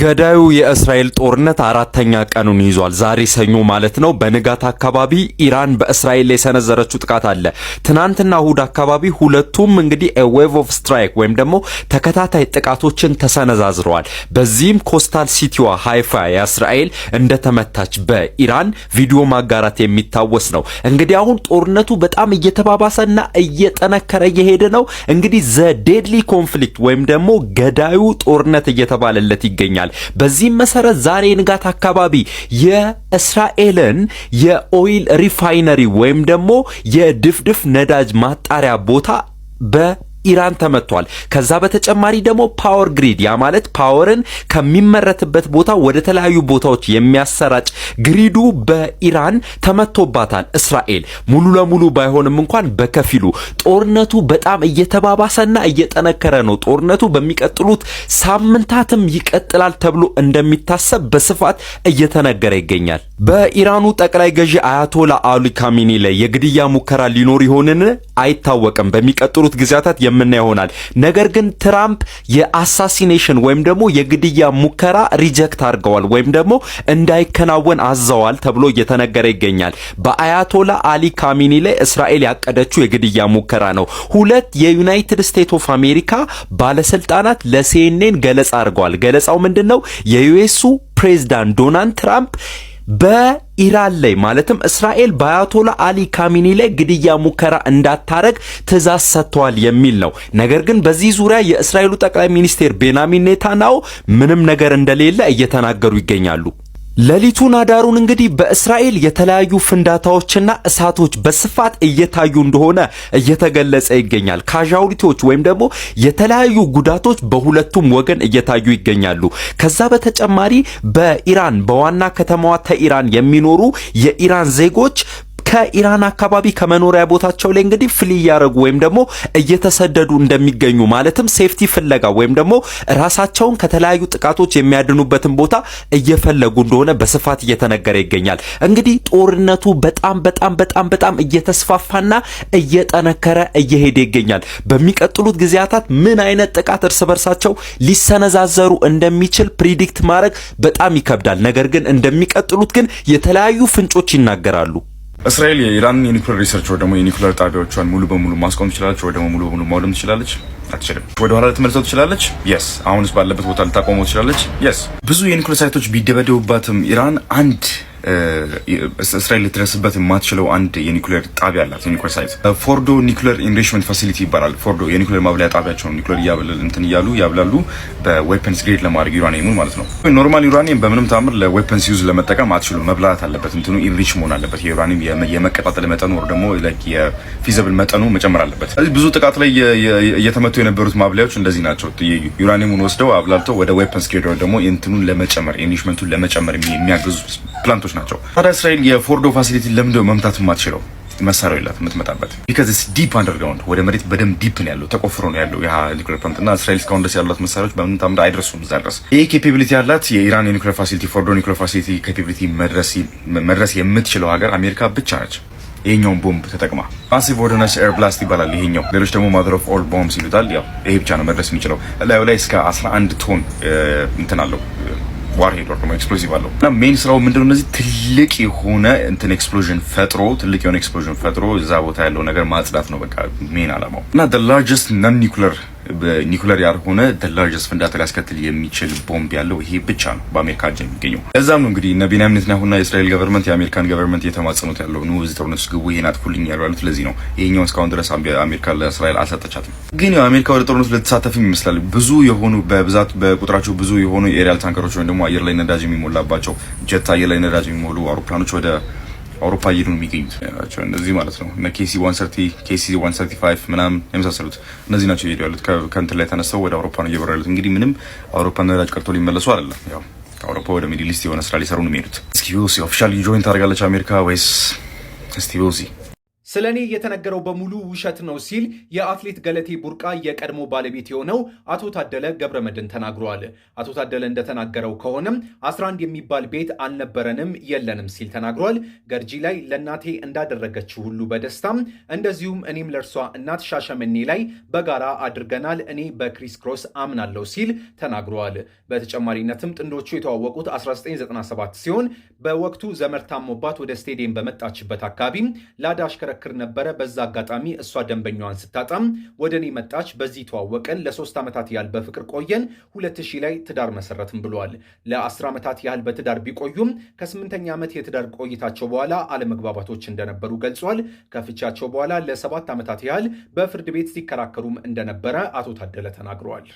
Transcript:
ገዳዩ የእስራኤል ጦርነት አራተኛ ቀኑን ይዟል። ዛሬ ሰኞ ማለት ነው። በንጋት አካባቢ ኢራን በእስራኤል ላይ የሰነዘረችው ጥቃት አለ። ትናንትና እሁድ አካባቢ ሁለቱም እንግዲህ ዌቭ ኦፍ ስትራይክ ወይም ደግሞ ተከታታይ ጥቃቶችን ተሰነዛዝረዋል። በዚህም ኮስታል ሲቲዋ ሃይፋ የእስራኤል እንደተመታች በኢራን ቪዲዮ ማጋራት የሚታወስ ነው። እንግዲህ አሁን ጦርነቱ በጣም እየተባባሰና እየጠነከረ እየሄደ ነው። እንግዲህ ዘ ዴድሊ ኮንፍሊክት ወይም ደግሞ ገዳዩ ጦርነት እየተባለለት ይገኛል። በዚህም መሰረት ዛሬ ንጋት አካባቢ የእስራኤልን የኦይል ሪፋይነሪ ወይም ደግሞ የድፍድፍ ነዳጅ ማጣሪያ ቦታ ኢራን ተመቷል። ከዛ በተጨማሪ ደግሞ ፓወር ግሪድ ያ ማለት ፓወርን ከሚመረትበት ቦታ ወደ ተለያዩ ቦታዎች የሚያሰራጭ ግሪዱ በኢራን ተመቶባታል። እስራኤል ሙሉ ለሙሉ ባይሆንም እንኳን በከፊሉ ጦርነቱ በጣም እየተባባሰና እየጠነከረ ነው። ጦርነቱ በሚቀጥሉት ሳምንታትም ይቀጥላል ተብሎ እንደሚታሰብ በስፋት እየተነገረ ይገኛል። በኢራኑ ጠቅላይ ገዢ አያቶላ አሊ ካሚኒ ላይ የግድያ ሙከራ ሊኖር ይሆንን አይታወቅም። በሚቀጥሉት ጊዜያት የምናየው ይሆናል። ነገር ግን ትራምፕ የአሳሲኔሽን ወይም ደግሞ የግድያ ሙከራ ሪጀክት አድርገዋል ወይም ደግሞ እንዳይከናወን አዘዋል ተብሎ እየተነገረ ይገኛል። በአያቶላ አሊ ካሚኒ ላይ እስራኤል ያቀደችው የግድያ ሙከራ ነው። ሁለት የዩናይትድ ስቴትስ ኦፍ አሜሪካ ባለስልጣናት ለሲኤንኤን ገለጻ አድርገዋል። ገለጻው ምንድነው? የዩኤሱ ፕሬዝዳንት ዶናልድ ትራምፕ በኢራን ላይ ማለትም እስራኤል በአያቶላ አሊ ካሚኒ ላይ ግድያ ሙከራ እንዳታረግ ትእዛዝ ሰጥተዋል የሚል ነው። ነገር ግን በዚህ ዙሪያ የእስራኤሉ ጠቅላይ ሚኒስቴር ቤንያሚን ኔታንያሁ ምንም ነገር እንደሌለ እየተናገሩ ይገኛሉ። ሌሊቱን አዳሩን እንግዲህ በእስራኤል የተለያዩ ፍንዳታዎችና እሳቶች በስፋት እየታዩ እንደሆነ እየተገለጸ ይገኛል። ካዣውሊቲዎች ወይም ደግሞ የተለያዩ ጉዳቶች በሁለቱም ወገን እየታዩ ይገኛሉ። ከዛ በተጨማሪ በኢራን በዋና ከተማዋ ተኢራን የሚኖሩ የኢራን ዜጎች ከኢራን አካባቢ ከመኖሪያ ቦታቸው ላይ እንግዲህ ፍሊ ያረጉ ወይም ደግሞ እየተሰደዱ እንደሚገኙ ማለትም ሴፍቲ ፍለጋ ወይም ደግሞ ራሳቸውን ከተለያዩ ጥቃቶች የሚያድኑበትን ቦታ እየፈለጉ እንደሆነ በስፋት እየተነገረ ይገኛል። እንግዲህ ጦርነቱ በጣም እየተስፋፋና እየጠነከረ እየሄደ ይገኛል። በሚቀጥሉት ጊዜያት ምን አይነት ጥቃት እርስ በርሳቸው ሊሰነዛዘሩ እንደሚችል ፕሪዲክት ማድረግ በጣም ይከብዳል። ነገር ግን እንደሚቀጥሉት ግን የተለያዩ ፍንጮች ይናገራሉ። እስራኤል የኢራንን የኒውክሌር ሪሰርች ወይ ደግሞ የኒውክሌር ጣቢያዎቿን ሙሉ በሙሉ ማስቆም ትችላለች ወይ ደግሞ ሙሉ በሙሉ ማውደም ትችላለች? አትችልም። ወደ ኋላ ልትመለሰው ትችላለች? የስ። አሁንስ ባለበት ቦታ ልታቆመው ትችላለች? የስ። ብዙ የኒውክሌር ሳይቶች ቢደበደቡባትም ኢራን አንድ እስራኤል ልትደርስበት የማትችለው አንድ የኒውክሌር ጣቢያ አላት። የኒውክሌር ሳይት ፎርዶ ኒውክሌር ኢንሪችመንት ፋሲሊቲ ይባላል። ፎርዶ የኒውክሌር ማብላያ ጣቢያቸው ነው። ኒውክሌር ያብላሉ በዌፐንስ ግሬድ ለማድረግ ዩራኒየሙን ማለት ነው። ኖርማል ዩራኒየም በምንም ታምር ለዌፐንስ ዩዝ ለመጠቀም አትችሉም። መብላት አለበት። እንትኑ ኢንሪች መሆን አለበት። የዩራኒየም የመቀጣጠል መጠኑ ወር ደግሞ የፊዚብል መጠኑ መጨመር አለበት። ስለዚህ ብዙ ጥቃት ላይ እየተመቱ የነበሩት ማብላያዎች እንደዚህ ናቸው። ዩራኒየሙን ወስደው አብላልተው ወደ ዌፐንስ ግሬድ ወር ደግሞ እንትኑን ለመጨመር ኢንሪችመንቱን ለመጨመር የሚያግዙ ፕላንቶች ናቸው። ታዲያ እስራኤል የፎርዶ ፋሲሊቲ ለምንድነው መምታት የማትችለው? መሳሪያው የላት የምትመጣበት ቢካዝ ኢትስ ዲፕ አንደርግራውንድ ወደ መሬት በደንብ ዲፕ ነው ያለው፣ ተቆፍሮ ነው ያለው ያ ኒውክሌር ፕላንት እና እስራኤል እስካሁን ድረስ ያሏት መሳሪያዎች በምንም ታምር አይደርሱም እዛ ድረስ። ይሄ ኬፓቢሊቲ ያላት የኢራን የኒውክሌር ፋሲሊቲ ፎርዶ ኒውክሌር ፋሲሊቲ ኬፓቢሊቲ መድረስ የምትችለው ሀገር አሜሪካ ብቻ ነች። ይሄኛውን ቦምብ ተጠቅማ ማሲቭ ኦርዲናንስ ኤር ብላስት ይባላል ይሄኛው። ሌሎች ደግሞ ማዘር ኦፍ ኦል ቦምብስ ይሉታል። ያው ይሄ ብቻ ነው መድረስ የሚችለው። ላዩ ላይ እስከ 11 ቶን እንትን አለው ዋርሄድ ወር ደግሞ ኤክስፕሎሲቭ አለው እና ሜን ስራው ምንድነው? እነዚህ ትልቅ የሆነ ኤክስፕሎዥን ፈጥሮ እዛ ቦታ ያለው ነገር ማጽዳት ነው በቃ ሜን አላማው። እና the largest non ኒኩለር ያልሆነ the largest ፍንዳታ ሊያስከትል የሚችል ቦምብ ያለው ይሄ ብቻ ነው በአሜሪካ እጅ የሚገኘው። ለዛም ነው እንግዲህ እነ ቤንያሚን ኔታንያሁና የእስራኤል ገቨርንመንት የአሜሪካን ገቨርንመንት እየተማጸኑት ያለው ነው እዚህ ጦርነት ውስጥ ግቡ ይሄን አትኩልኝ ያሉት። ለዚህ ነው ይሄኛው እስካሁን ድረስ አሜሪካ ለእስራኤል አልሰጠቻትም። ግን ያው አሜሪካ ወደ ጦርነቱ ልትሳተፍም ይመስላል። ብዙ የሆኑ በብዛት በቁጥራቸው ብዙ የሆኑ ኤሪያል ታንከሮች ወይም ደግሞ አየር ላይ ነዳጅ የሚሞላባቸው ጀት አየር ላይ ነዳጅ የሚሞሉ አውሮፕላኖች ወደ አውሮፓ እየሄዱ ነው የሚገኙት ናቸው እነዚህ ማለት ነው። እና KC 130 KC 135 ምናምን የመሳሰሉት እነዚህ ናቸው እየሄዱ ያሉት። ከእንትን ላይ ተነስተው ወደ አውሮፓ ነው እየበረሩ ያሉት። እንግዲህ ምንም አውሮፓ ነዳጅ ቀርቶ ሊመለሱ አይደለም። ያው ከአውሮፓ ወደ ሚድል ኢስት የሆነ ስራ ሊሰሩ ነው የሚሄዱት። እስኪ ኦፊሻሊ ጆይን ታደርጋለች አሜሪካ ወይስ እስቲ ስለኔ የተነገረው በሙሉ ውሸት ነው ሲል የአትሌት ገለቴ ቡርቃ የቀድሞ ባለቤት የሆነው አቶ ታደለ ገብረመድህን ተናግሯል። አቶ ታደለ እንደተናገረው ከሆነም 11 የሚባል ቤት አልነበረንም የለንም ሲል ተናግሯል። ገርጂ ላይ ለእናቴ እንዳደረገችው ሁሉ በደስታም እንደዚሁም እኔም ለእርሷ እናት ሻሸመኔ ላይ በጋራ አድርገናል፣ እኔ በክሪስ ክሮስ አምናለሁ ሲል ተናግሯል። በተጨማሪነትም ጥንዶቹ የተዋወቁት 1997 ሲሆን በወቅቱ ዘመድ ታሞባት ወደ ስቴዲየም በመጣችበት አካባቢ ላዳ አሽከረክር ነበረ። በዛ አጋጣሚ እሷ ደንበኛዋን ስታጣም ወደ እኔ መጣች። በዚህ ተዋወቀን። ለ3 ዓመታት ያህል በፍቅር ቆየን። 2000 ላይ ትዳር መሰረትም ብሏል። ለ10 ዓመታት ያህል በትዳር ቢቆዩም ከ8ኛ ዓመት የትዳር ቆይታቸው በኋላ አለመግባባቶች እንደነበሩ ገልጿል። ከፍቻቸው በኋላ ለ7 ዓመታት ያህል በፍርድ ቤት ሲከራከሩም እንደነበረ አቶ ታደለ ተናግረዋል።